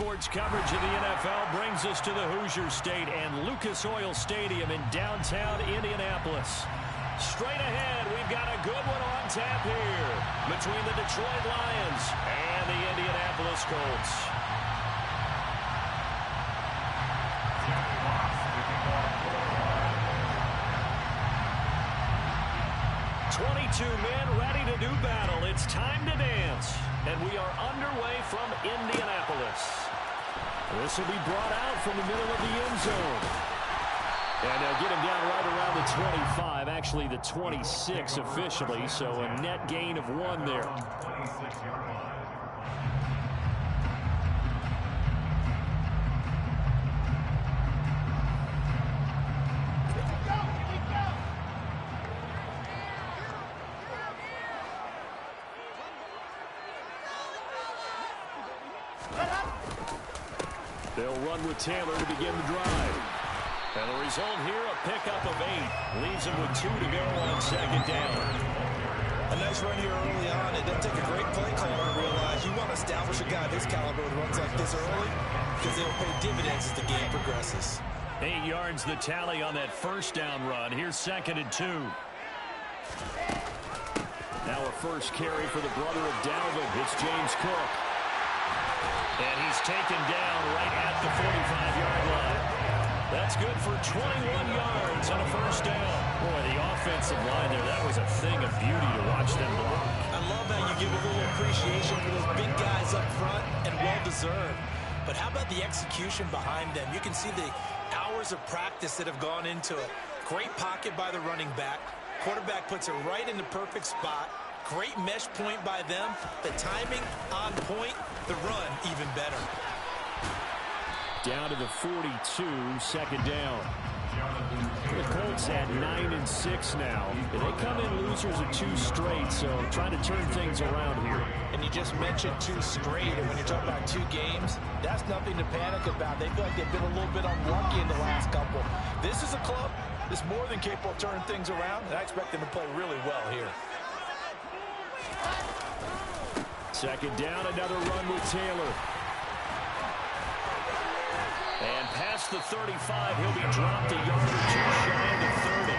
sports coverage of the NFL brings us to the Hoosier State and Lucas Oil Stadium in downtown Indianapolis. Straight ahead, we've got a good one on tap here between the Detroit Lions and the Indianapolis Colts. "22 men ready to do battle. It's time to dance." And we are underway from Indianapolis. This will be brought out from the middle of the end zone. And they'll get him down right around the 25, actually the 26 officially, so a net gain of 1 there. They'll run with Taylor to begin the drive. And the result here, a pickup of 8. Leaves him with 2 to go on second down. A nice run here early on. It doesn't take a great play caller to realize you want to establish a guy of his caliber with runs like this early because they'll pay dividends as the game progresses. 8 yards the tally on that first down run. Here's 2nd and 2. Now a first carry for the brother of Dalvin. It's James Cook. And he's taken down right at the 45-yard line. That's good for 21 yards on a first down. Boy, the offensive line there, that was a thing of beauty to watch them block. I love how you give a little appreciation for those big guys up front, and well-deserved. But how about the execution behind them? You can see the hours of practice that have gone into it. Great pocket by the running back. Quarterback puts it right in the perfect spot. Great mesh point by them. The timing on point. The run even better. Down to the 42, 2nd down. The Colts at 9-6 now. They come in losers of 2 straight, so trying to turn things around here. And you just mentioned 2 straight, and when you're talking about 2 games, that's nothing to panic about. They feel like they've been a little bit unlucky in the last couple. This is a club that's more than capable of turning things around, and I expect them to play really well here. 2nd down, another run with Taylor. And past the 35, he'll be dropped a yard or 2 shy of the 30.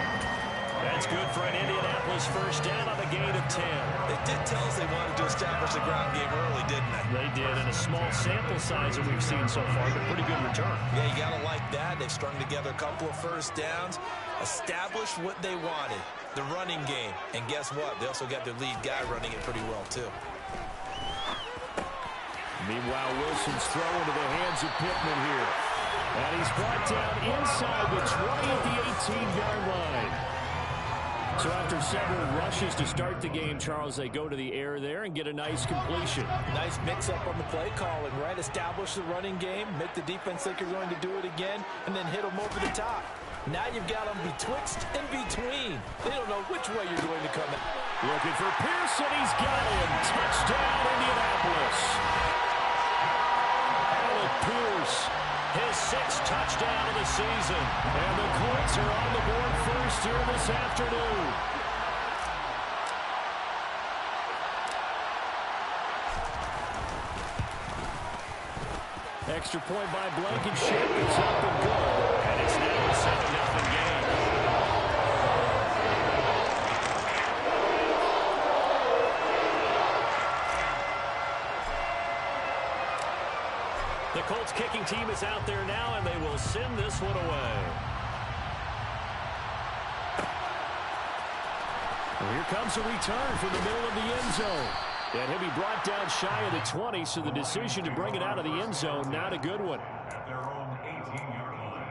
That's good for an Indianapolis first down on a gain of 10. They did tell us they wanted to establish the ground game early, didn't they? They did, and a small sample size that we've seen so far, but pretty good return. Yeah, you got to like that. They've strung together a couple of first downs, established what they wanted, the running game. And guess what? They also got their lead guy running it pretty well, too. Meanwhile, Wilson's throw into the hands of Pittman here. And he's brought down inside the 20 at the 18-yard line. So after several rushes to start the game, Charles, they go to the air there and get a nice completion. Nice mix-up on the play calling, right? Establish the running game, make the defense think you're going to do it again, and then hit them over the top. Now you've got them betwixt and between. They don't know which way you're going to come in. Looking for Pearson. He's got him. Touchdown, Indianapolis. Alec Pierce, his 6th touchdown of the season. And the Colts are on the board first here this afternoon. Extra point by Blankenship. It's up and good. And it's now a 7-0 game. The Colts kicking team is out there now, and they will send this one away. And here comes a return from the middle of the end zone. And he'll be brought down shy of the 20, so the decision to bring it out of the end zone, not a good one. At their own 18-yard line.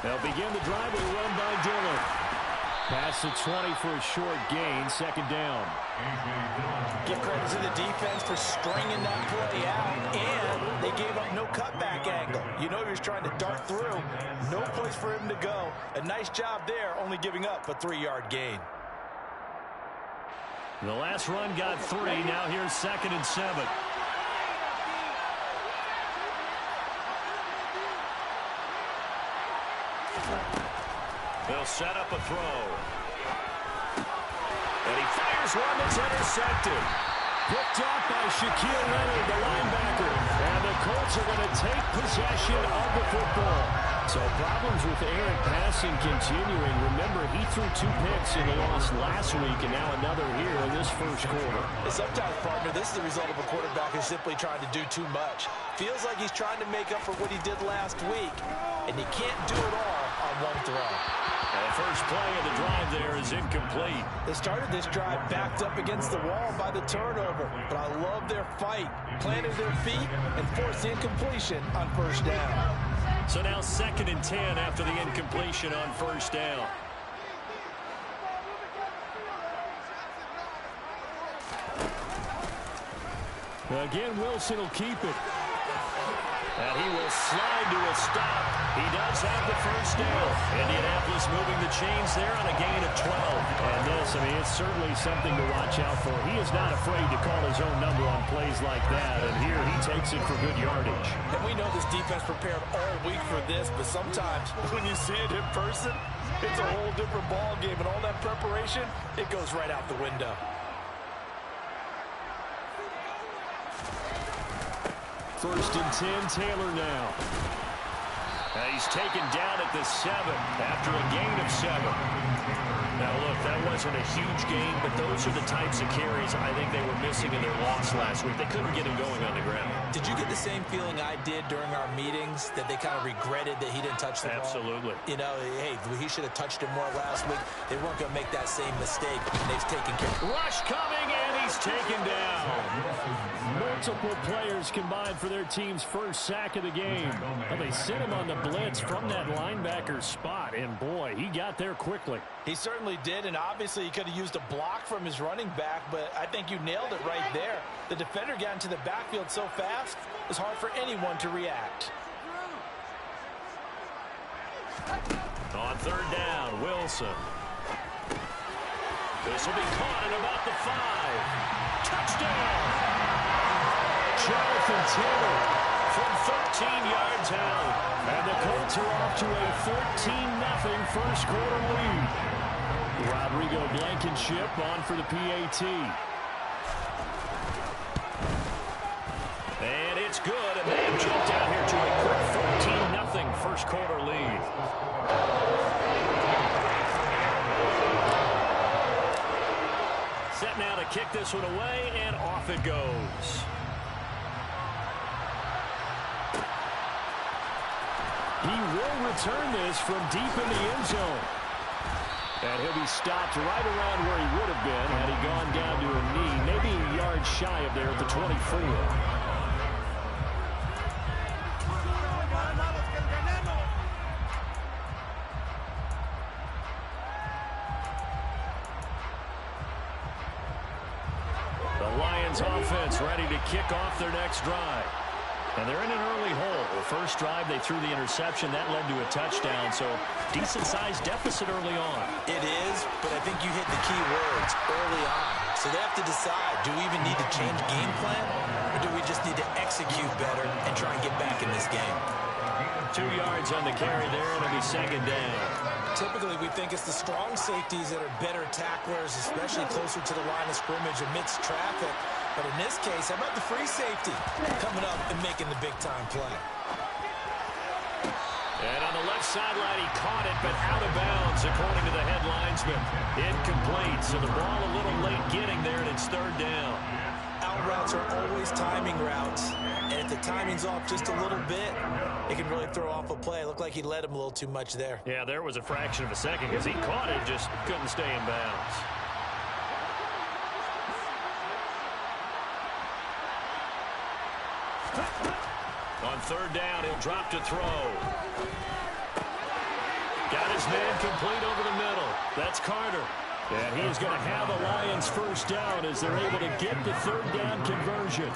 They'll begin the drive with a run by Dillon. Pass the 20 for a short gain, 2nd down. Give credit to the defense for stringing that play out, and they gave up no cutback angle. You know he was trying to dart through. No place for him to go. A nice job there, only giving up a 3-yard gain. The last run got 3. Now here's 2nd and 7. They'll set up a throw. And he fires one that's intercepted. Picked off by Shaquille Leonard, the linebacker. And the Colts are going to take possession of the football. So problems with errant passing continuing. Remember, he threw 2 picks in the loss last week, and now another here in this first quarter. And sometimes, partner, this is the result of a quarterback who's simply trying to do too much. Feels like he's trying to make up for what he did last week, and he can't do it all on one throw. And the first play of the drive there is incomplete. They started this drive backed up against the wall by the turnover, but I love their fight, planted their feet, and forced the incompletion on first down. So now 2nd and 10 after the incompletion on first down. Again, Wilson will keep it. And he will slide to a stop. He does have the first down. Indianapolis moving the chains there on a gain of 12. And this, I mean, it's certainly something to watch out for. He is not afraid to call his own number on plays like that. And here he takes it for good yardage. And we know this defense prepared all week for this, but sometimes when you see it in person, it's a whole different ball game. And all that preparation, it goes right out the window. First and 10, Taylor now. He's taken down at the 7 after a gain of 7. Now, look, that wasn't a huge gain, but those are the types of carries I think they were missing in their loss last week. They couldn't get him going on the ground. Did you get the same feeling I did during our meetings, that they kind of regretted that he didn't touch the ball? Absolutely. You know, hey, he should have touched it more last week. They weren't going to make that same mistake, and they've taken care of it. Rush coming, and he's taken down. Multiple players combined for their team's first sack of the game. Well, they sent him on the blitz from that linebacker spot, and boy, he got there quickly. He certainly did, and obviously he could have used a block from his running back, but I think you nailed it right there. The defender got into the backfield so fast, it's hard for anyone to react. On 3rd down, Wilson. This will be caught at about the 5. Touchdown! Jonathan Taylor from 13 yards out. And the Colts are off to a 14-0 first quarter lead. Rodrigo Blankenship on for the PAT. And it's good, and they have jumped out here to a quick 14-0 first quarter lead. Set now to kick this one away, and off it goes. He will return this from deep in the end zone. And he'll be stopped right around where he would have been had he gone down to a knee, maybe a yard shy of there at the 24. The Lions offense ready to kick off their next drive. And they're in an early hole. The first drive, they threw the interception. That led to a touchdown, so decent-sized deficit early on. It is, but I think you hit the key words early on. So they have to decide, do we even need to change game plan, or do we just need to execute better and try and get back in this game? 2 yards on the carry there, and it'll be 2nd down. Typically, we think it's the strong safeties that are better tacklers, especially closer to the line of scrimmage amidst traffic. But in this case, how about the free safety coming up and making the big-time play? And on the left sideline, he caught it, but out of bounds, according to the head linesman. Incomplete, so the ball a little late getting there, and it's 3rd down. Out routes are always timing routes, and if the timing's off just a little bit, it can really throw off a play. It looked like he led him a little too much there. Yeah, there was a fraction of a second because he caught it, just couldn't stay in bounds. On 3rd down, he'll drop to throw. Got his man complete over the middle. That's Carter. And he is going to have a Lions first down as they're able to get the 3rd down conversion.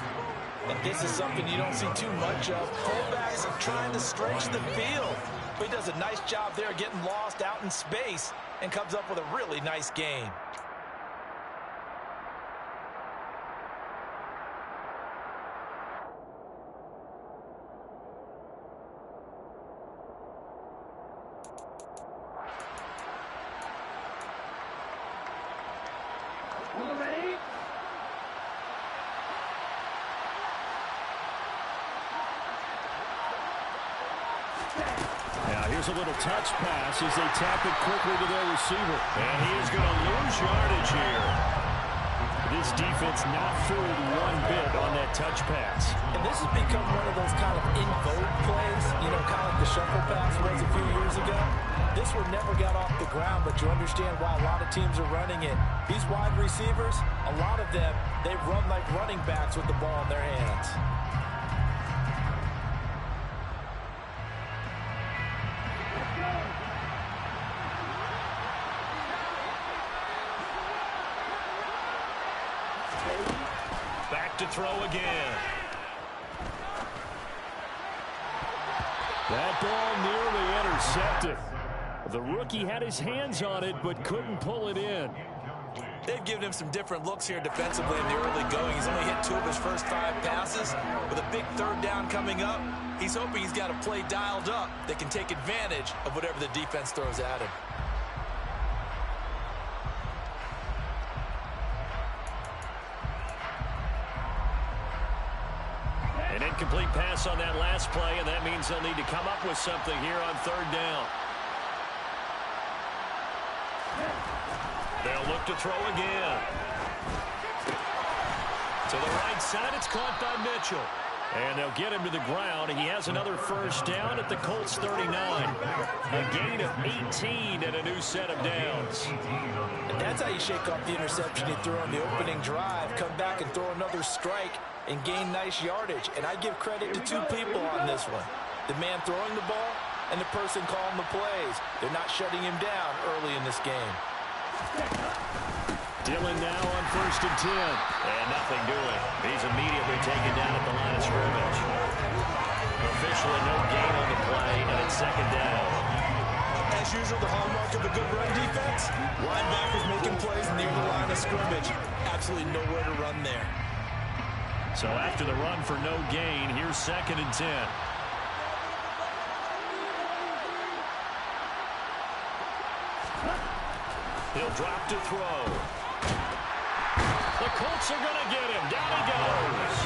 And this is something you don't see too much of. Fullbacks are trying to stretch the field. But he does a nice job there getting lost out in space and comes up with a really nice gain. here's a little touch pass as they tap it quickly to their receiver. And he is going to lose yardage here. This defense not fooled one bit on that touch pass. And this has become one of those kind of in vogue plays, you know, kind of like the shuffle pass was a few years ago. This one never got off the ground, but you understand why a lot of teams are running it. These wide receivers, a lot of them, they run like running backs with the ball in their hands. Back to throw again. That ball nearly intercepted. The rookie had his hands on it, but couldn't pull it in. They've given him some different looks here defensively in the early going. He's only hit 2 of his first 5 passes. With a big third down coming up, he's hoping he's got a play dialed up that can take advantage of whatever the defense throws at him. An incomplete pass on that last play, and that means they'll need to come up with something here on third down. They'll look to throw again. To the right side, it's caught by Mitchell. And they'll get him to the ground, and he has another first down at the Colts 39. A gain of 18 and a new set of downs. And that's how you shake off the interception he threw on the opening drive, come back and throw another strike and gain nice yardage. And I give credit to 2 people on this one. The man throwing the ball and the person calling the plays. They're not shutting him down early in this game. Dillon now on 1st and 10. And nothing doing. He's immediately taken down at the line of scrimmage. Officially no gain on the play, and it's 2nd down. As usual, the hallmark of a good run defense, linebackers making plays near the line of scrimmage. Absolutely nowhere to run there. So after the run for no gain, here's 2nd and 10. He'll drop to throw. The Colts are going to get him. Down he goes.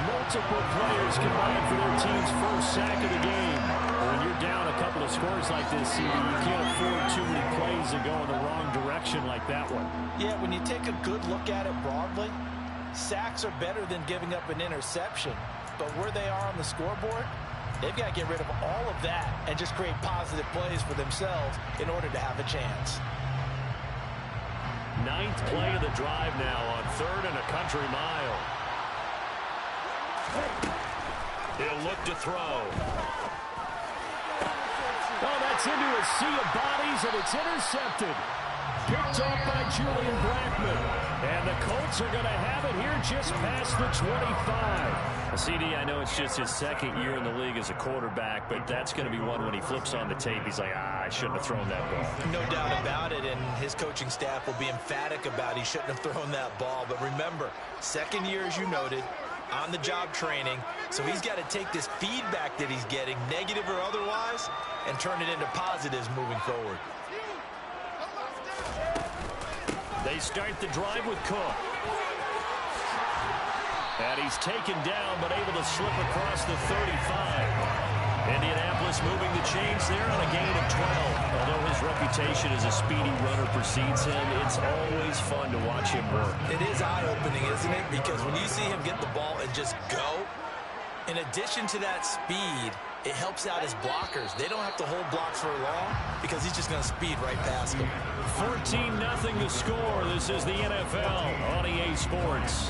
Multiple players combined for their team's first sack of the game. When you're down a couple of scores like this, CD, you can't afford too many plays that go in the wrong direction like that one. Yeah, when you take a good look at it broadly, sacks are better than giving up an interception. But where they are on the scoreboard, they've got to get rid of all of that and just create positive plays for themselves in order to have a chance. 9th play of the drive now on 3rd and a country mile. He'll look to throw. Oh, that's into a sea of bodies, and it's intercepted. Picked off by Julian Blackman. And the Colts are going to have it here just past the 25. CD, I know it's just his 2nd year in the league as a quarterback, but that's going to be one when he flips on the tape. He's like, I shouldn't have thrown that ball. No doubt about it, and his coaching staff will be emphatic about he shouldn't have thrown that ball. But remember, 2nd year, as you noted, on-the-job training, so he's got to take this feedback that he's getting, negative or otherwise, and turn it into positives moving forward. They start the drive with Cook. And he's taken down, but able to slip across the 35. Indianapolis moving the chains there on a gain of 12. Although his reputation as a speedy runner precedes him, it's always fun to watch him work. It is eye-opening, isn't it? Because when you see him get the ball and just go, in addition to that speed, it helps out his blockers. They don't have to hold blocks for long because he's just going to speed right past them. 14-0 to score. This is the NFL on EA Sports.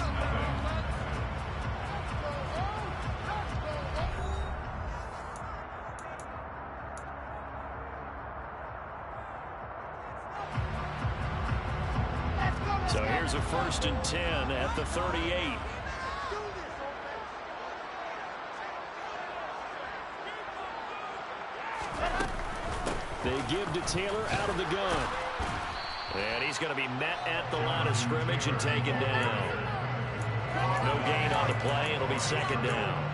So here's a 1st and 10 at the 38. They give to Taylor out of the gun. And he's going to be met at the line of scrimmage and taken down. No gain on the play. It'll be 2nd down.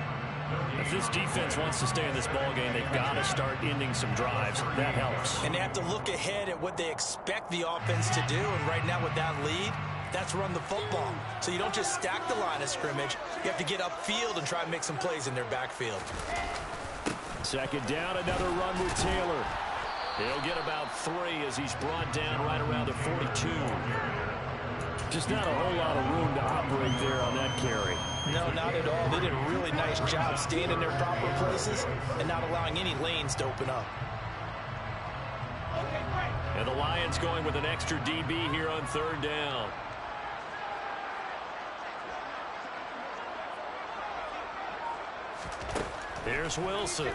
If this defense wants to stay in this ballgame, they've got to start ending some drives. That helps. And they have to look ahead at what they expect the offense to do. And right now with that lead, that's run the football. So you don't just stack the line of scrimmage. You have to get upfield and try and make some plays in their backfield. Second down, another run with Taylor. He'll get about 3 as he's brought down right around the 42. Just not a whole lot of room to operate there on that carry. No, not at all. They did a really nice job staying in their proper places and not allowing any lanes to open up. And the Lions going with an extra DB here on third down. Here's Wilson.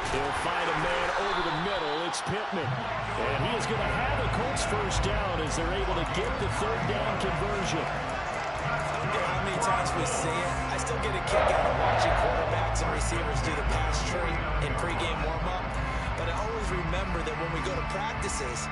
He'll find a man over the middle. It's Pittman. And he is going to have the Colts first down as they're able to get the third down conversion. I don't care how many times we see it. I still get a kick out of watching quarterbacks and receivers do the pass tree in pregame warm-up. But I always remember that when we go to practices,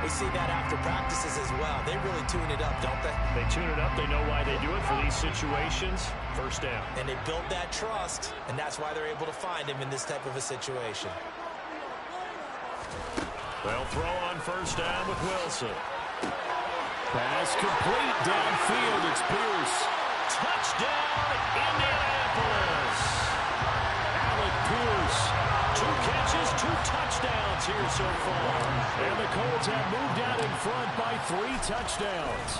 we see that after practices as well. They really tune it up, don't they? They tune it up. They know why they do it for these situations. First down. And they build that trust, and that's why they're able to find him in this type of a situation. They'll throw on first down with Wilson. Pass complete downfield. It's Pierce. Touchdown, Indianapolis. Alec Pierce. 2 catches, 2 touchdowns here so far. And the Colts have moved out in front by 3 touchdowns.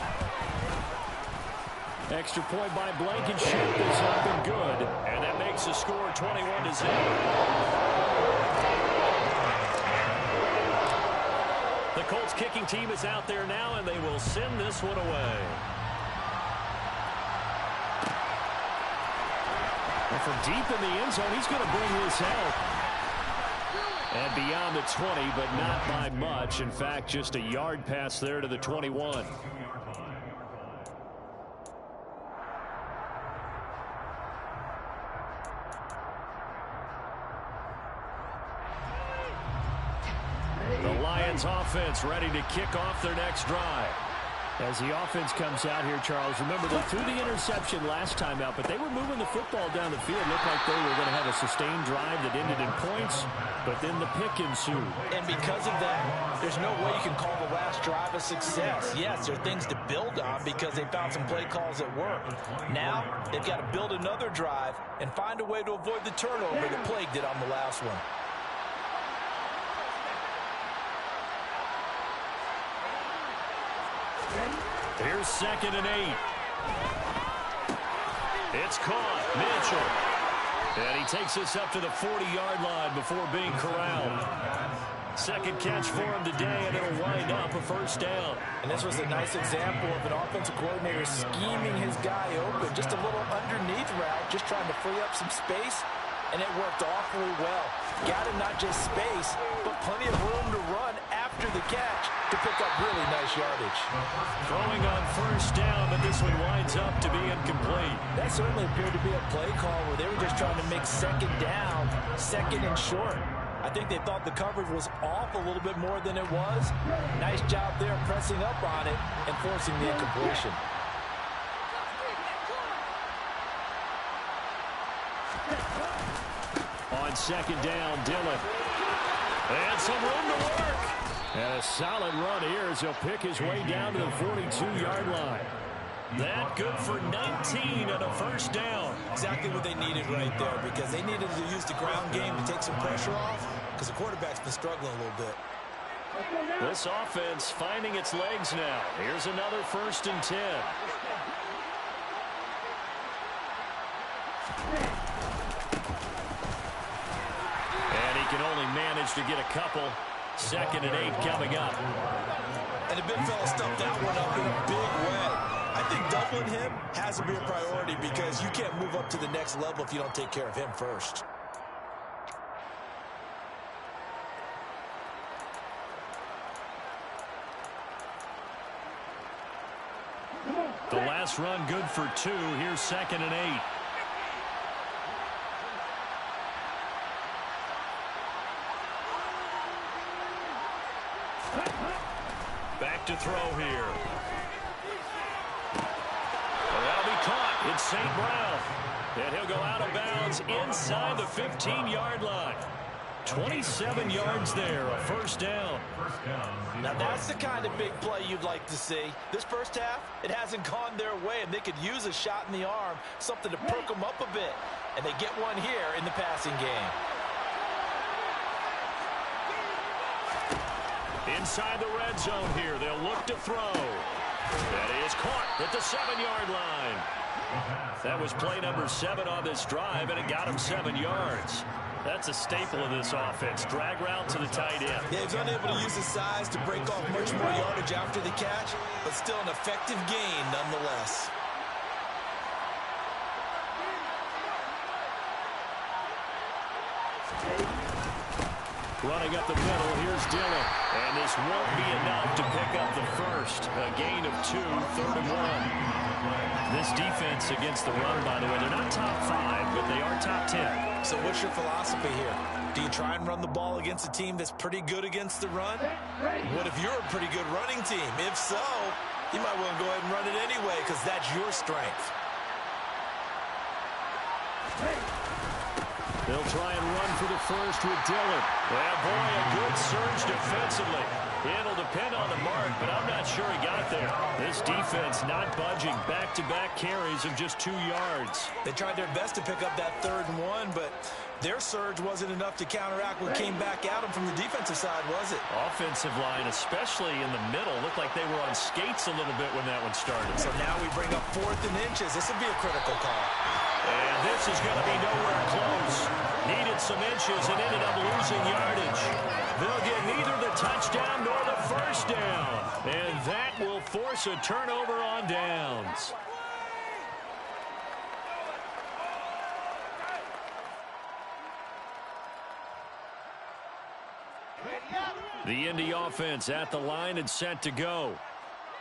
Extra point by Blankenship is up and good. And that makes the score 21-0. The Colts kicking team is out there now, and they will send this one away. And from deep in the end zone, he's going to bring his help. And beyond the 20, but not by much. In fact, just a yard pass there to the 21. The Lions offense ready to kick off their next drive. As the offense comes out here, Charles, remember they threw the interception last time out, but they were moving the football down the field. Looked like they were going to have a sustained drive that ended in points, but then the pick ensued. And because of that, there's no way you can call the last drive a success. Yes, there are things to build on because they found some play calls that work. Now, they've got to build another drive and find a way to avoid the turnover that plagued it on the last one. Here's 2nd and 8. It's caught. Mitchell. And he takes this up to the 40-yard line before being corralled. Second catch for him today, and it'll wind up a first down. And this was a nice example of an offensive coordinator scheming his guy open. Just a little underneath route, just trying to free up some space, and it worked awfully well. Got him not just space, but plenty of room to run after the catch to pick up really nice yardage. Throwing on first down, but this one winds up to be incomplete. That certainly appeared to be a play call where they were just trying to make second down, second and short. I think they thought the coverage was off a little bit more than it was. Nice job there pressing up on it and forcing the incompletion. On second down, Dillon. And some room to work. And a solid run here as he'll pick his way down to the 42-yard line. That good for 19 and a first down. Exactly what they needed right there because they needed to use the ground game to take some pressure off because the quarterback's been struggling a little bit. This offense finding its legs now. Here's another 1st and 10. And he can only manage to get a couple. 2nd and 8 coming up. And the big fella stuffed that one up in a big way. I think doubling him has to be a priority because you can't move up to the next level if you don't take care of him first. The last run good for 2. Here's 2nd and 8. Back to throw here. And that'll be caught. It's St. Brown. And he'll go out of bounds inside the 15-yard line. 27 yards there, a first down. Now that's the kind of big play you'd like to see. This first half, it hasn't gone their way, and they could use a shot in the arm, something to perk them up a bit. and they get one here in the passing game. Inside the red zone here, they'll look to throw. That is caught at the 7-yard line. That was play number 7 on this drive, and it got him 7 yards. That's a staple of this offense. Drag route to the tight end. Yeah, he's unable to use his size to break off much more yardage after the catch, but still an effective gain nonetheless. Running up the middle, here's Dillon. And this won't be enough to pick up the first. A gain of 2, 3rd and 1. This defense against the run, by the way, they're not top 5, but they are top 10. So what's your philosophy here? Do you try and run the ball against a team that's pretty good against the run? What if you're a pretty good running team? If so, you might want to go ahead and run it anyway because that's your strength. They'll try and run for the first with Dillon. Well, boy, a good surge defensively. It'll depend on the mark, but I'm not sure he got there. This defense not budging. Back-to-back carries of just 2 yards. They tried their best to pick up that 3rd and 1, but their surge wasn't enough to counteract what came back at them from the defensive side, was it? Offensive line, especially in the middle, looked like they were on skates a little bit when that one started. So now we bring up 4th and inches. This will be a critical call. And this is going to be nowhere close. Needed some inches and ended up losing yardage. They'll get neither the touchdown nor the first down. And that will force a turnover on downs. The Indy offense at the line and set to go.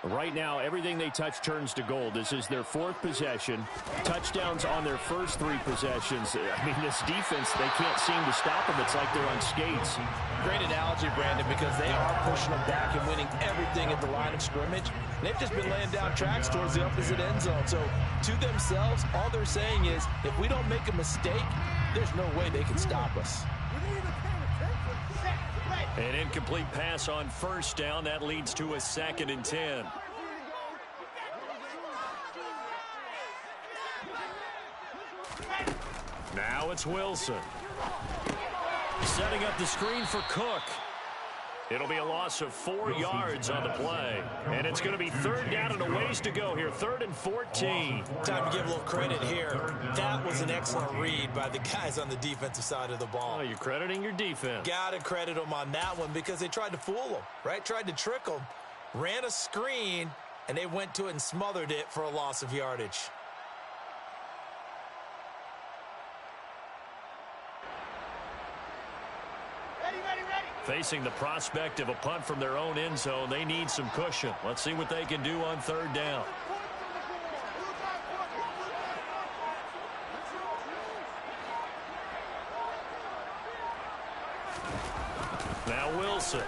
Right now, everything they touch turns to gold. This is their 4th possession. Touchdowns on their first 3 possessions. I mean, this defense, they can't seem to stop them. It's like they're on skates. Great analogy, Brandon, because they are pushing them back and winning everything at the line of scrimmage. They've just been laying down tracks towards the opposite end zone. So, to themselves, all they're saying is, if we don't make a mistake, there's no way they can stop us. An incomplete pass on first down. That leads to a 2nd and 10. Now it's Wilson. Setting up the screen for Cook. It'll be a loss of 4 yards on the play. And it's going to be 3rd down and a ways to go here. 3rd and 14. Time to give a little credit here. That was an excellent read by the guys on the defensive side of the ball. Oh, you're crediting your defense. Got to credit them on that one because they tried to fool them, right? Tried to trick them. Ran a screen, and they went to it and smothered it for a loss of yardage. Facing the prospect of a punt from their own end zone, they need some cushion. Let's see what they can do on 3rd down. Now Wilson.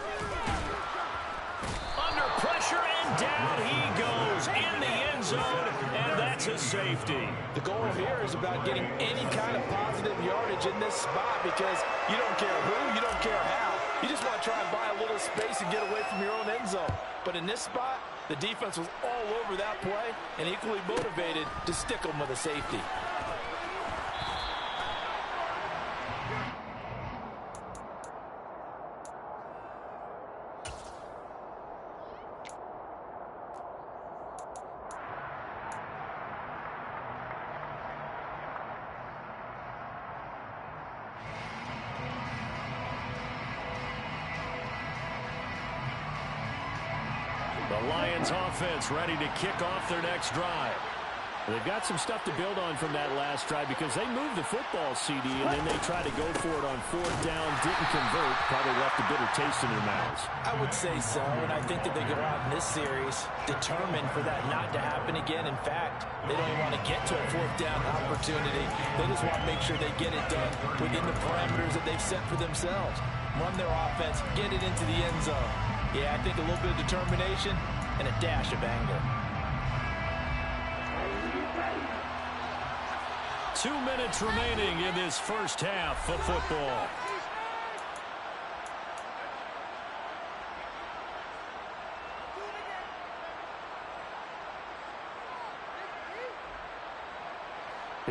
Under pressure, and down he goes in the end zone, and that's a safety. The goal here is about getting any kind of positive yardage in this spot because you don't care who, you don't care how. You just want to try and buy a little space and get away from your own end zone. But in this spot, the defense was all over that play and equally motivated to stick them with a safety. The Lions offense ready to kick off their next drive. They've got some stuff to build on from that last drive because they moved the football, CD, and then they tried to go for it on 4th down, didn't convert, probably left a bitter taste in their mouths. I would say so, and I think that they go out in this series determined for that not to happen again. In fact, they don't even want to get to a 4th down opportunity. They just want to make sure they get it done within the parameters that they've set for themselves. Run their offense, get it into the end zone. Yeah, I think a little bit of determination and a dash of anger. 2 minutes remaining in this first half of football.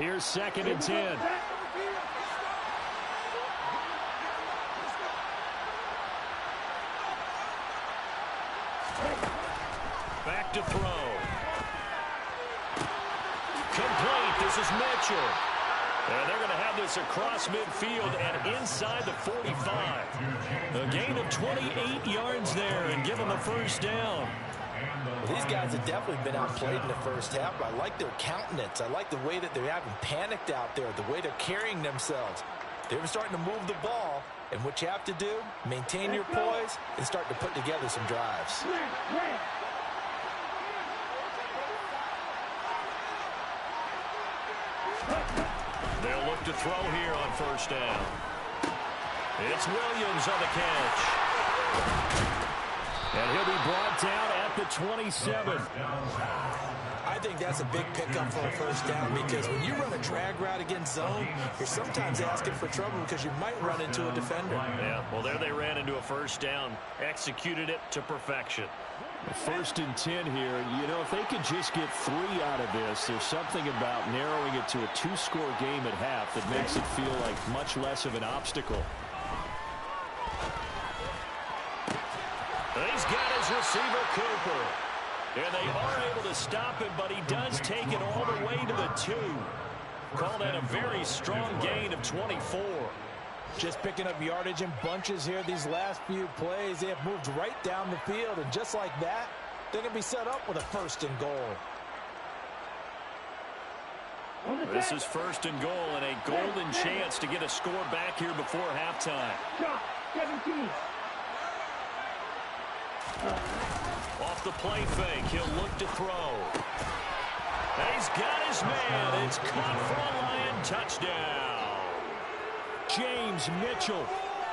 Here's 2nd and 10. Back to throw. Complete. This is Mitchell. And they're going to have this across midfield and inside the 45. A gain of 28 yards there and give them a first down. Well, these guys have definitely been outplayed in the first half, but I like their countenance. I like the way that they haven't panicked out there, the way they're carrying themselves. They're starting to move the ball, and what you have to do, maintain your poise and start to put together some drives. They'll look to throw here on first down. It's Williams on the catch. And he'll be brought down at the 27. I think that's a big pickup for a first down because when you run a drag route against zone, you're sometimes asking for trouble because you might run into a defender. Yeah, well, there they ran into a first down, executed it to perfection. 1st and 10 here. You know, if they could just get 3 out of this, there's something about narrowing it to a 2-score game at half that makes it feel like much less of an obstacle. He's got his receiver, Cooper. And they are able to stop him, but he does take it all the way to the 2. Call that a very strong gain of 24. Just picking up yardage in bunches here these last few plays. They have moved right down the field, and just like that, they're going to be set up with a 1st and goal. This is 1st and goal and a golden chance to get a score back here before halftime. 17. Off the play fake, he'll look to throw. He's got his man. It's caught for a Lion touchdown. James Mitchell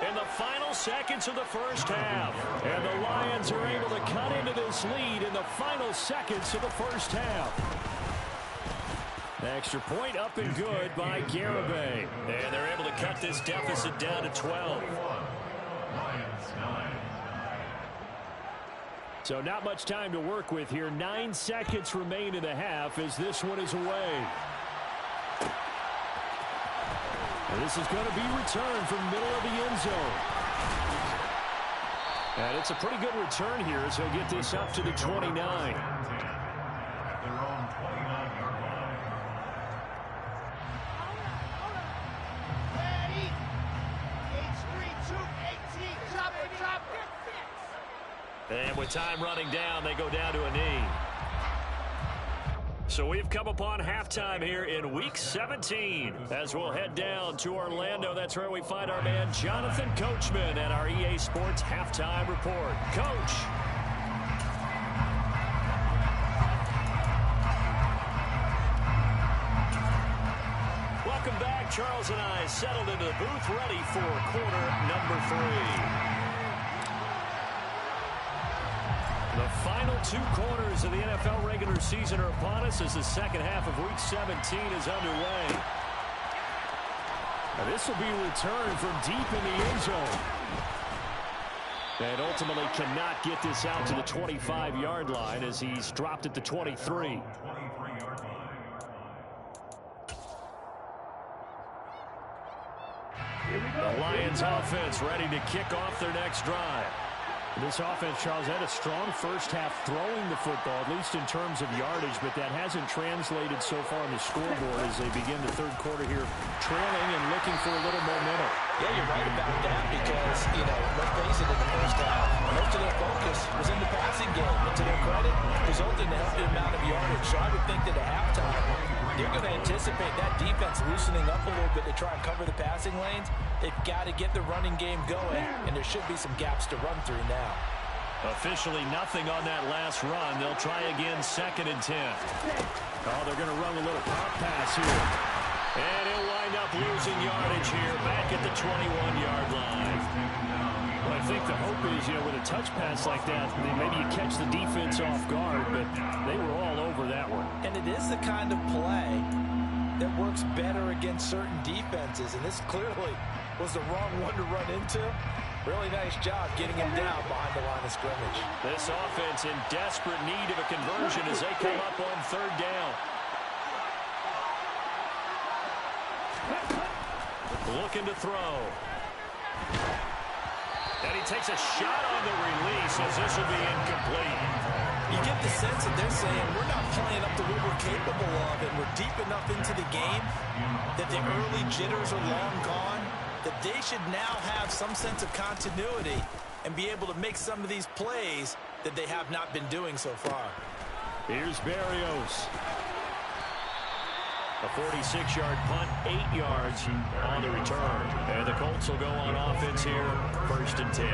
in the final seconds of the first half. And the Lions are able to cut into this lead in the final seconds of the first half. Extra point up and good by Garibay. And they're able to cut this deficit down to 12. So not much time to work with here. 9 seconds remain in the half as this one is away. And this is going to be returned from the middle of the end zone. And it's a pretty good return here as he'll get this up to the 29. And with time running down, they go down to a knee. So we've come upon halftime here in Week 17. As we'll head down to Orlando, that's where we find our man Jonathan Coachman at our EA Sports Halftime Report. Coach. Welcome back. Charles and I settled into the booth ready for quarter number 3. The final 2 quarters of the NFL regular season are upon us as the second half of Week 17 is underway. Now this will be returned from deep in the end zone. And ultimately cannot get this out to the 25-yard line as he's dropped at the 23. The Lions offense ready to kick off their next drive. This offense, Charles, had a strong first half throwing the football, at least in terms of yardage, but that hasn't translated so far on the scoreboard as they begin the third quarter here, trailing and looking for a little momentum. Yeah, you're right about that because, you know, let's face it, in the first half, most of their focus was in the passing game. And to their credit, resulted in a healthy amount of yardage. So I would think that at halftime, they're going to anticipate that defense loosening up a little bit to try and cover the passing lanes. They've got to get the running game going, and there should be some gaps to run through now. Officially nothing on that last run. They'll try again 2nd and 10. Oh, they're going to run a little pop pass here. And he'll wind up losing yardage here back at the 21-yard line. Well, I think the hope is, you know, with a touch pass like that, maybe you catch the defense off guard, but they were all over that one. And it is the kind of play that works better against certain defenses, and this clearly was the wrong one to run into. Really nice job getting him down behind the line of scrimmage. This offense in desperate need of a conversion as they come up on 3rd down. Looking to throw. And he takes a shot on the release as this will be incomplete. You get the sense that they're saying we're not playing up to what we're capable of, and we're deep enough into the game that the early jitters are long gone, that they should now have some sense of continuity and be able to make some of these plays that they have not been doing so far. Here's Barrios. A 46-yard punt, 8 yards on the return. And the Colts will go on offense here, 1st and 10.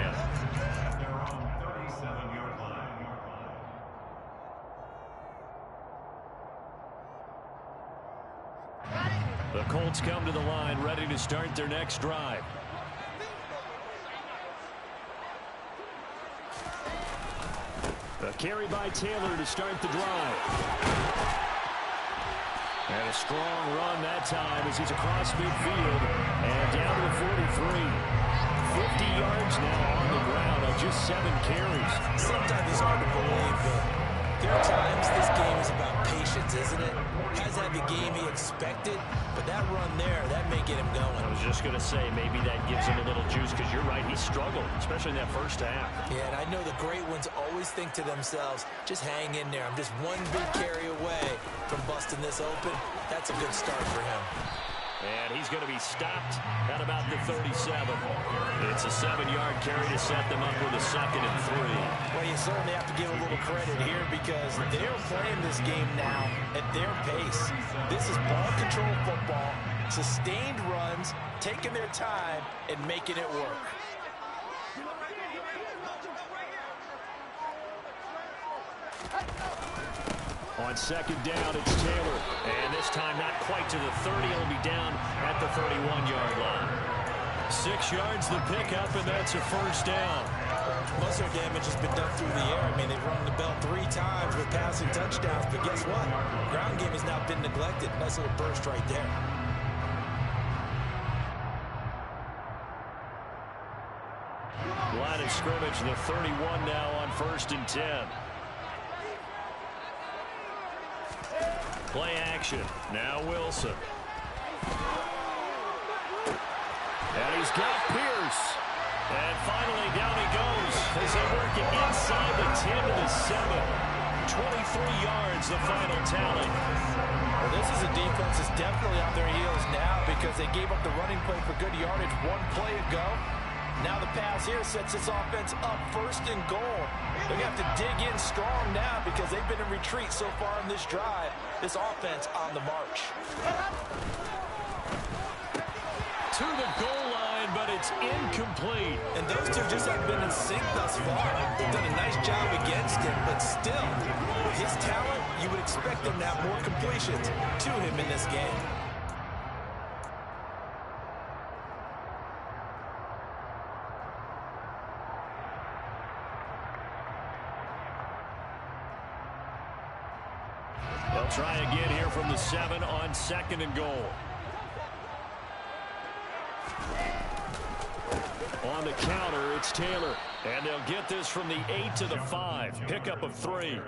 Their own 37-yard line. The Colts come to the line, ready to start their next drive. A carry by Taylor to start the drive. And a strong run that time as he's across midfield and down to the 43. 50 yards now on the ground on just 7 carries. Sometimes it's hard to believe, but there are times this game is about patience, isn't it? Has had the game he expected, but that run there, that may get him going. I was just going to say, maybe that gives him a little juice, because you're right, he struggled, especially in that first half. Yeah, and I know the great ones always think to themselves, just hang in there. I'm just one big carry away from busting this open. That's a good start for him. And he's going to be stopped at about the 37. It's a 7-yard carry to set them up with a 2nd and 3. Well, you certainly have to give a little credit here because they're playing this game now at their pace. This is ball control football, sustained runs, taking their time, and making it work. On 2nd down, it's Taylor. And this time not quite to the 30. He'll be down at the 31-yard line. 6 yards the pickup, and that's a 1st down. Most of their damage has been done through the air. I mean, they've rung the bell 3 times with passing touchdowns, but guess what? Ground game has now been neglected. Nice little burst right there. Line of scrimmage, the 31 now on 1st and 10. Play action. Now Wilson. And he's got Pierce. And finally down he goes as they work it inside the 10 to the 7. 23 yards the final tally. Well, this is a defense that's definitely on their heels now because they gave up the running play for good yardage 1 play ago. Now the pass here sets this offense up 1st and goal. They're going to have to dig in strong now because they've been in retreat so far in this drive. This offense on the march. To the goal line, but it's incomplete. And those two just have been in sync thus far. They've done a nice job against him, but still, with his talent, you would expect them to have more completions to him in this game. They'll try again here from the 7 on 2nd and goal. On the counter, it's Taylor. And they'll get this from the 8 to the 5. Pickup of 3.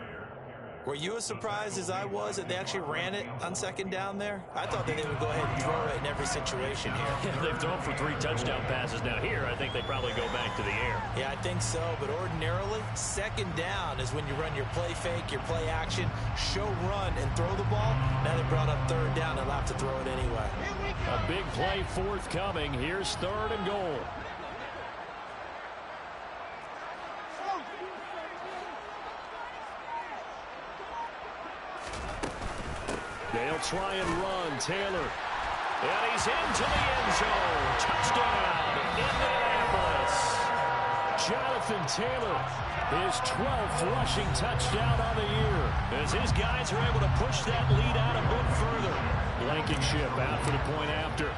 Were you as surprised as I was that they actually ran it on 2nd down there? I thought that they would go ahead and throw it in every situation here. Yeah, they've thrown for 3 touchdown passes. Now here, I think they probably go back to the air. Yeah, I think so. But ordinarily, 2nd down is when you run your play fake, your play action, show run, and throw the ball. Now they brought up 3rd down. They'll have to throw it anyway. A big play forthcoming. Here's 3rd and goal. They'll try and run. Taylor. And he's into the end zone. Touchdown, Indianapolis. Jonathan Taylor, his 12th rushing touchdown on the year. As his guys are able to push that lead out a bit further. Blankenship out for the point after.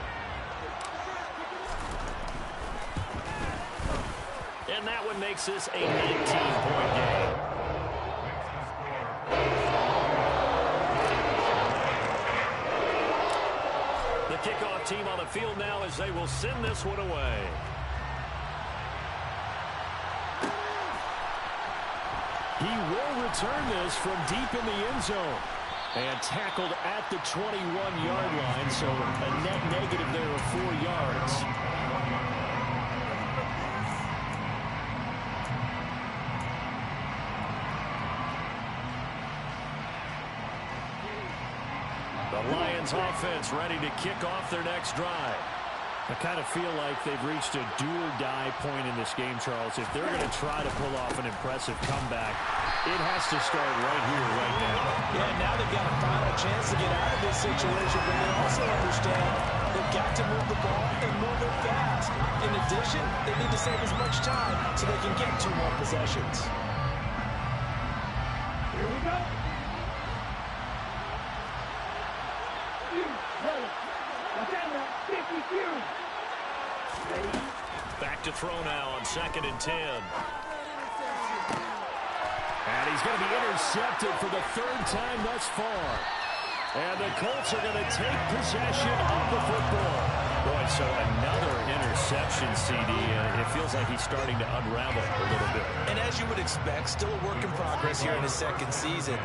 And that one makes this a 19-point game. Kickoff team on the field now as they will send this one away. He will return this from deep in the end zone. And tackled at the 21-yard line, so a net negative there of 4 yards. The Lions offense ready to kick off their next drive. I kind of feel like they've reached a do-or-die point in this game, Charles. If they're going to try to pull off an impressive comeback, it has to start right here, right now. Yeah, now they've got a final chance to get out of this situation, but they also understand they've got to move the ball and move it fast. In addition, they need to save as much time so they can get 2 more possessions. Here we go. Back to throw now on 2nd and 10. And he's going to be intercepted for the 3rd time thus far. And the Colts are going to take possession of the football. Boy, so another interception, CD. It feels like he's starting to unravel a little bit. And as you would expect, still a work in progress here in his 2nd season.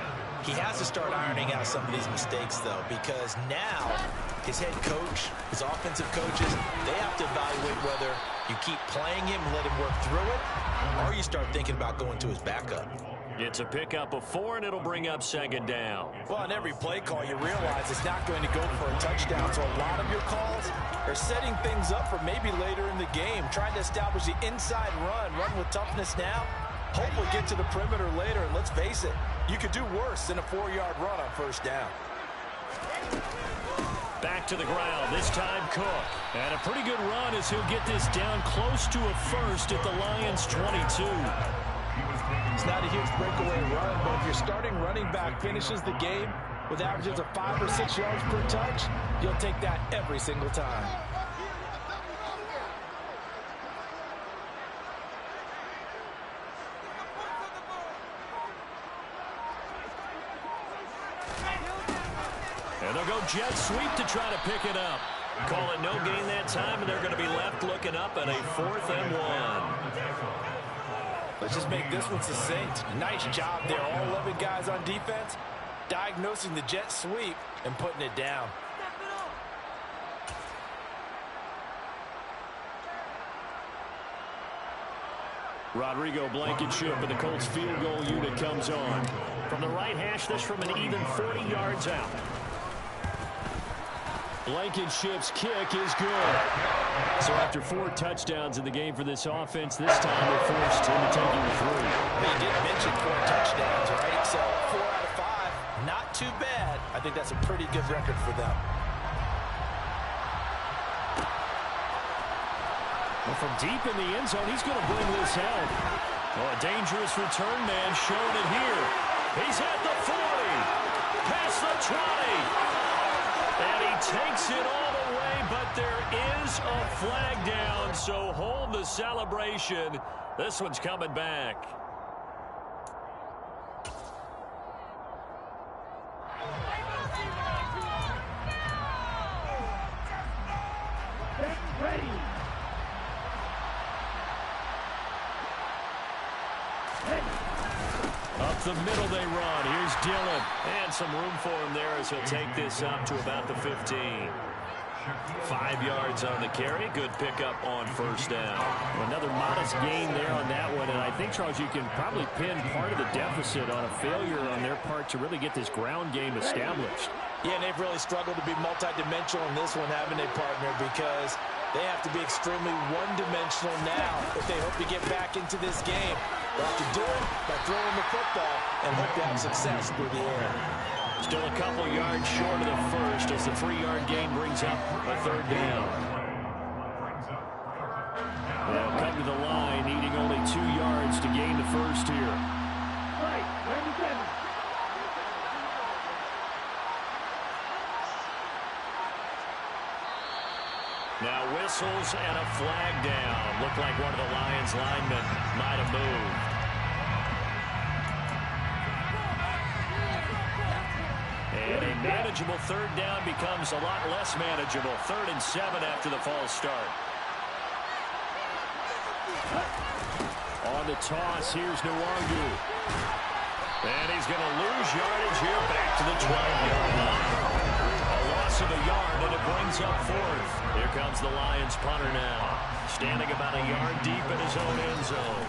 He has to start ironing out some of these mistakes, though, because now his head coach, his offensive coaches, they have to evaluate whether you keep playing him and let him work through it, or you start thinking about going to his backup. It's a pickup of 4, and it'll bring up 2nd down. Well, on every play call, you realize it's not going to go for a touchdown, so a lot of your calls are setting things up for maybe later in the game, trying to establish the inside run with toughness now, hopefully get to the perimeter later, and let's face it, you could do worse than a 4-yard run on 1st down. Back to the ground, this time Cook. And a pretty good run as he'll get this down close to a 1st at the Lions' 22. It's not a huge breakaway run, but if your starting running back finishes the game with averages of 5 or 6 yards per touch, you'll take that every single time. And they'll go jet sweep to try to pick it up. Call it no gain that time, and they're going to be left looking up at a 4th and 1. Let's just make this one succinct. Nice job there, all 11 guys on defense, diagnosing the jet sweep and putting it down. Rodrigo Blankenship and the Colts field goal unit comes on. From the right hash, this from an even 40 yards out. Blankenship's kick is good. So after 4 touchdowns in the game for this offense, this time they're forced into taking 3. They did mention 4 touchdowns, right? So 4 out of 5, not too bad. I think that's a pretty good record for them. Well, from deep in the end zone, he's going to bring this out. Oh, a dangerous return man showing it here. He's at the 40, past the 20. And he takes it all the way, but there is a flag down, so hold the celebration. This one's coming back. Ready. Up the middle they run. Here's Dillon. And some room for him there as he'll take this up to about the 15. 5 yards on the carry. Good pickup on 1st down. Another modest gain there on that one. And I think, Charles, you can probably pin part of the deficit on a failure on their part to really get this ground game established. Yeah, and they've really struggled to be multidimensional in this one, haven't they, partner? Because they have to be extremely one-dimensional now if they hope to get back into this game. They'll have to do it by throwing the football and hope to have success through the air. Still a couple yards short of the 1st as the 3-yard gain brings up a 3rd down. They'll come to the line, needing only 2 yards to gain the 1st here. Right, 97. Now whistles and a flag down. Looked like one of the Lions linemen might have moved. And a manageable 3rd down becomes a lot less manageable. 3rd and 7 after the false start. On the toss, here's Nwangu. And he's going to lose yardage here back to the 12-yard line. A loss of a yard, and it brings up fourth. Here comes the Lions punter now, standing about a yard deep in his own end zone.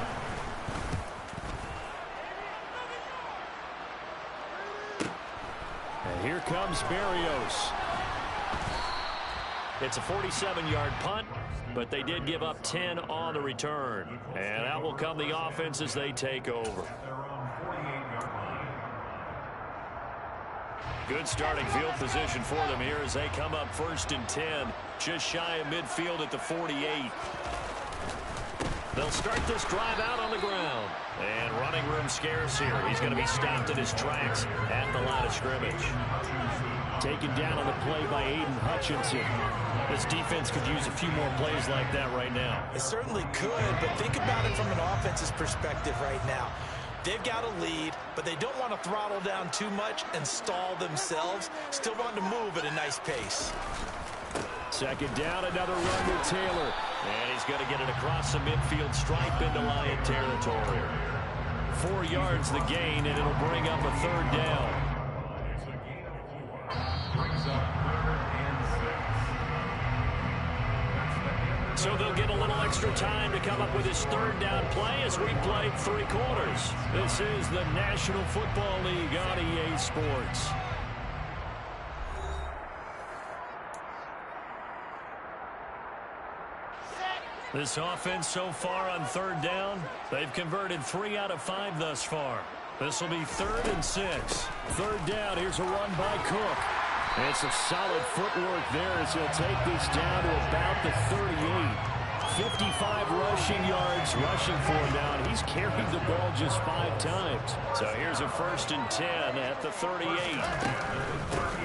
And here comes Berrios. It's a 47-yard punt, but they did give up 10 on the return. And out will come the offense as they take over. Good starting field position for them here as they come up 1st and 10, just shy of midfield at the 48. They'll start this drive out on the ground. And running room scarce here. He's going to be stopped in his tracks at the line of scrimmage. Taken down on the play by Aiden Hutchinson. This defense could use a few more plays like that right now. It certainly could, but think about it from an offense's perspective right now. They've got a lead, but they don't want to throttle down too much and stall themselves. Still want to move at a nice pace. Second down, another run to Taylor. And he's going to get it across the midfield stripe into Lion territory. 4 yards the gain, and it'll bring up a 3rd down. So they'll get a little extra time to come up with his 3rd down play as we played 3 quarters. This is the National Football League on EA Sports. This offense so far on 3rd down, they've converted 3 out of 5 thus far. This will be 3rd and 6. 3rd down, here's a run by Cook. It's a solid footwork there as he'll take this down to about the 38. 55 rushing yards rushing for him now, and he's carried the ball just 5 times. So here's a 1st and 10 at the 38.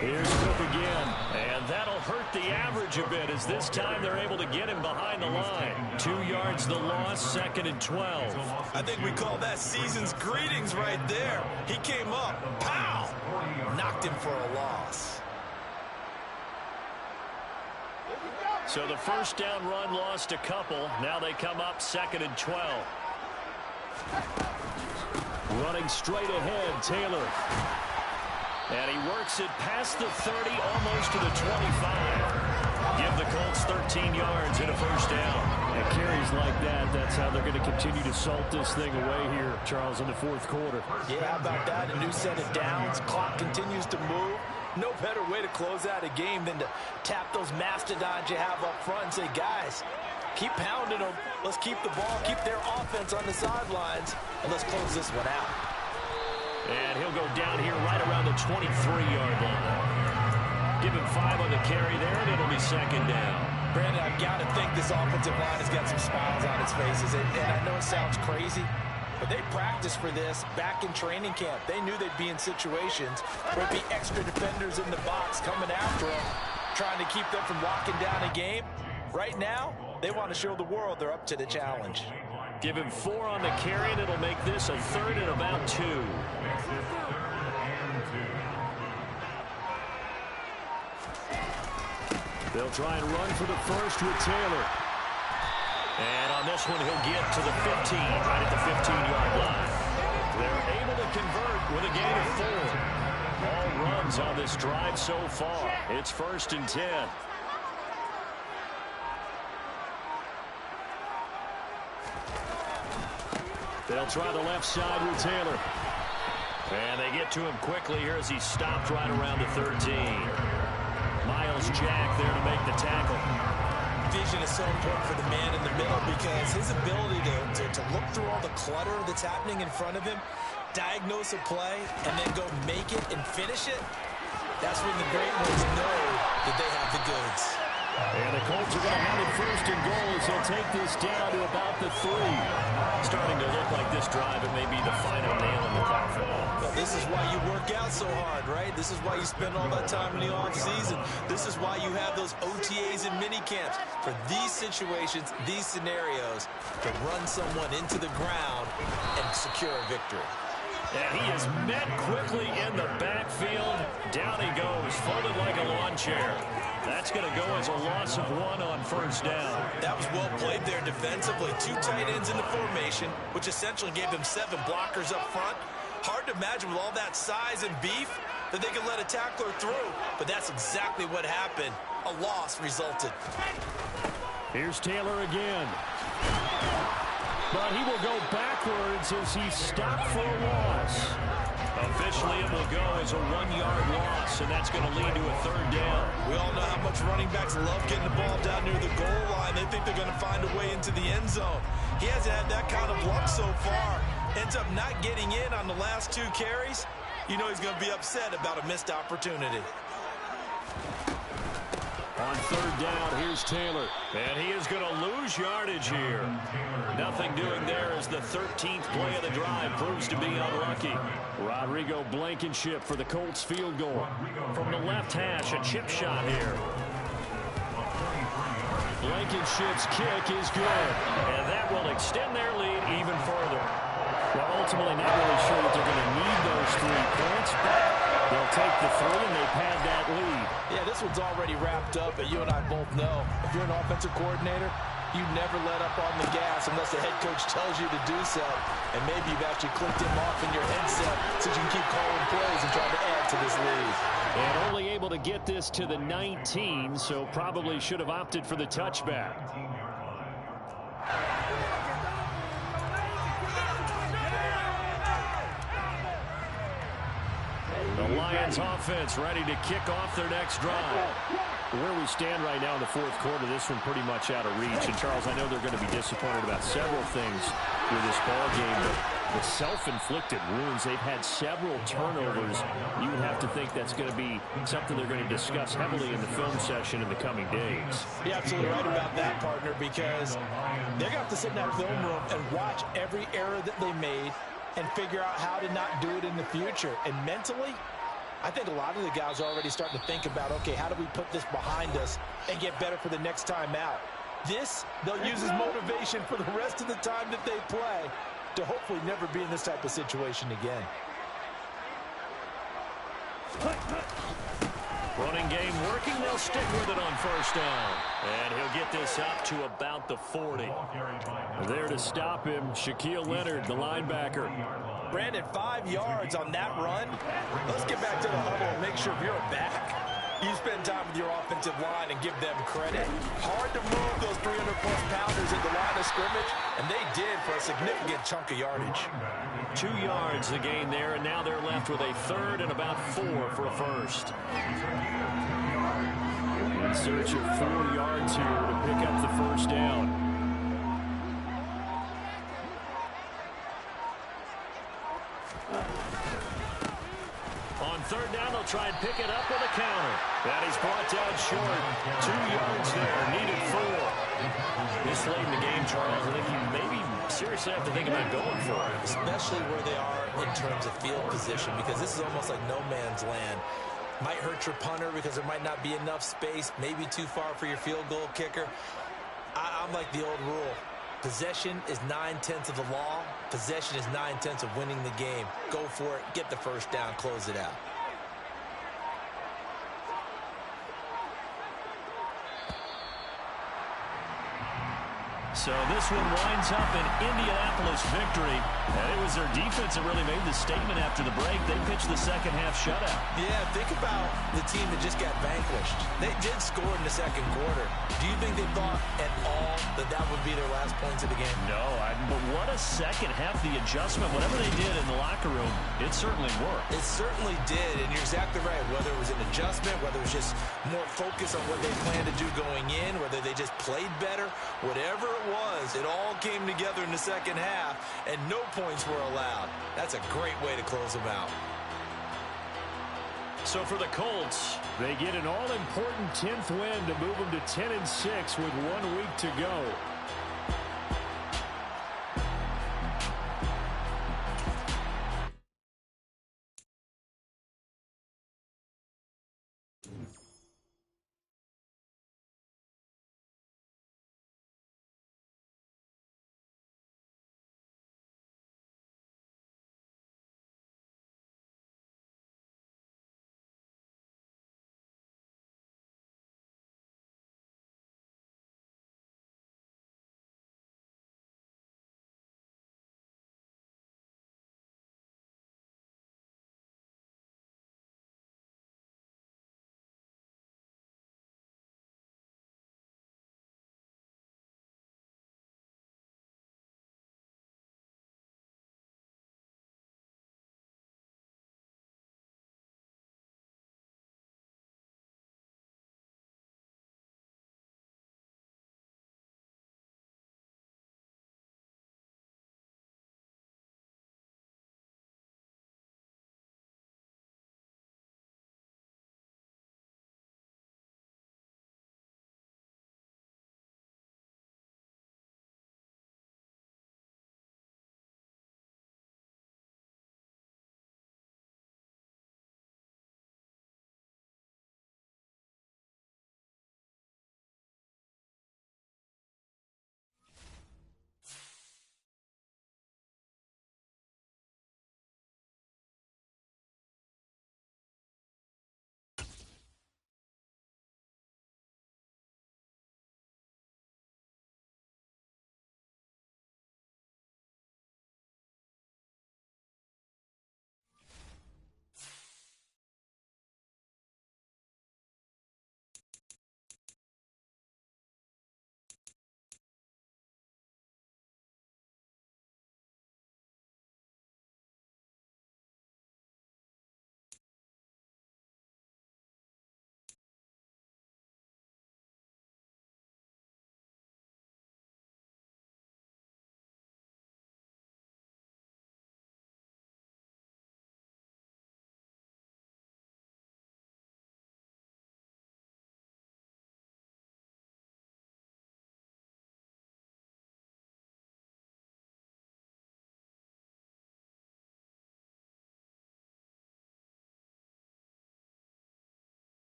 Here's Cook again, and that'll hurt the average a bit as this time they're able to get him behind the line. 2 yards the loss, 2nd and 12. I think we call that season's greetings right there. He came up, pow, knocked him for a loss. So the 1st down run lost a couple. Now they come up 2nd and 12. Running straight ahead, Taylor. And he works it past the 30, almost to the 25. Give the Colts 13 yards and a 1st down. And carries like that, that's how they're going to continue to salt this thing away here, Charles, in the 4th quarter. Yeah, how about that? A new set of downs. Clock continues to move. No better way to close out a game than to tap those mastodons you have up front and say, guys, keep pounding them. Let's keep the ball, keep their offense on the sidelines, and let's close this one out. And he'll go down here right around the 23-yard line. Give him 5 on the carry there, and it'll be 2nd down. Brandon, I've got to think this offensive line has got some smiles on its faces. And I know it sounds crazy, but they practiced for this back in training camp. They knew they'd be in situations where there'd be extra defenders in the box coming after them, trying to keep them from locking down a game. Right now, they want to show the world they're up to the challenge. Give him 4 on the carry, and it'll make this a 3rd and about 2. They'll try and run for the 1st with Taylor. And on this one, he'll get to the 15, right at the 15-yard line. They're able to convert with a gain of 4. All runs on this drive so far. It's 1st and 10. They'll try the left side with Taylor. And they get to him quickly here as he's stopped right around the 13. Miles Jack there to make the tackle. Vision is so important for the man in the middle because his ability to look through all the clutter that's happening in front of him, diagnose a play, and then go make it and finish it, that's when the great ones know that they have the goods. And the Colts are going to have it 1st and goal as they'll take this down to about the 3. Starting to look like this drive, it may be the final nail in the coffin. Well, this is why you work out so hard, right? This is why you spend all that time in the offseason. This is why you have those OTAs and mini camps. For these situations, these scenarios, to run someone into the ground and secure a victory. And he is met quickly in the backfield. Down he goes, folded like a lawn chair. That's going to go as a loss of 1 on 1st down. That was well played there defensively. 2 tight ends in the formation, which essentially gave them 7 blockers up front. Hard to imagine with all that size and beef that they could let a tackler through. But that's exactly what happened. A loss resulted. Here's Taylor again. But he will go backwards as he's stopped for a loss. Officially, it will go as a 1-yard loss, and that's going to lead to a 3rd down. We all know how much running backs love getting the ball down near the goal line. They think they're going to find a way into the end zone. He hasn't had that kind of luck so far. Ends up not getting in on the last 2 carries. You know he's going to be upset about a missed opportunity. On 3rd down, here's Taylor. And he is going to lose yardage here. Nothing doing there as the 13th play of the drive proves to be unlucky. Rodrigo Blankenship for the Colts field goal. From the left hash, a chip shot here. Blankenship's kick is good. And that will extend their lead even further. Well, ultimately not really sure that they're going to need those 3 points, but they'll take the 3 and they pad that lead. Yeah, this one's already wrapped up, but you and I both know if you're an offensive coordinator, you never let up on the gas unless the head coach tells you to do so. And maybe you've actually clicked him off in your headset so you can keep calling plays and trying to add to this lead. And only able to get this to the 19, so probably should have opted for the touchback. The Lions offense ready to kick off their next drive. Where we stand right now in the 4th quarter, this one pretty much out of reach. And, Charles, I know they're going to be disappointed about several things with this ball game, but the self-inflicted wounds, they've had several turnovers. You would have to think that's going to be something they're going to discuss heavily in the film session in the coming days. You're absolutely right about that, partner, because they're going to have to sit in that film room and watch every error that they made and figure out how to not do it in the future. And mentally, I think a lot of the guys are already starting to think about, okay, how do we put this behind us and get better for the next time out? This, they'll use as motivation for the rest of the time that they play to hopefully never be in this type of situation again. Running game working. They'll stick with it on 1st down. And he'll get this up to about the 40. There to stop him, Shaquille Leonard, the linebacker. Brandon, 5 yards on that run. Let's get back to the huddle and make sure if you're a back, you spend time with your offensive line and give them credit. Hard to move those 300-plus pounders at the line of scrimmage, and they did for a significant chunk of yardage. 2 yards the gain there, and now they're left with a 3rd and about 4 for a 1st. In search of 4 yards here to pick up the 1st down. On 3rd down, they'll try and pick it up with a counter. That is brought down short. 2 yards there, needed 4. This late in the game, Charles, I think you maybe seriously have to think about going for it. Especially where they are in terms of field position, because this is almost like no man's land. Might hurt your punter because there might not be enough space, maybe too far for your field goal kicker. I'm like the old rule. Possession is 9/10 of the law. Possession is 9/10 of winning the game. Go for it. Get the 1st down. Close it out. So this one winds up an Indianapolis victory. And it was their defense that really made the statement after the break. They pitched the second half shutout. Yeah, think about the team that just got vanquished. They did score in the 2nd quarter. Do you think they thought at all that that would be their last points of the game? No, but what a second half. The adjustment, whatever they did in the locker room, it certainly worked. It certainly did, and you're exactly right. Whether it was an adjustment, whether it was just more focus on what they planned to do going in, whether they just played better, whatever it was, it all came together in the second half, and no points were allowed. That's a great way to close them out. So for the Colts, they get an all-important 10th win to move them to 10-6 with 1 week to go.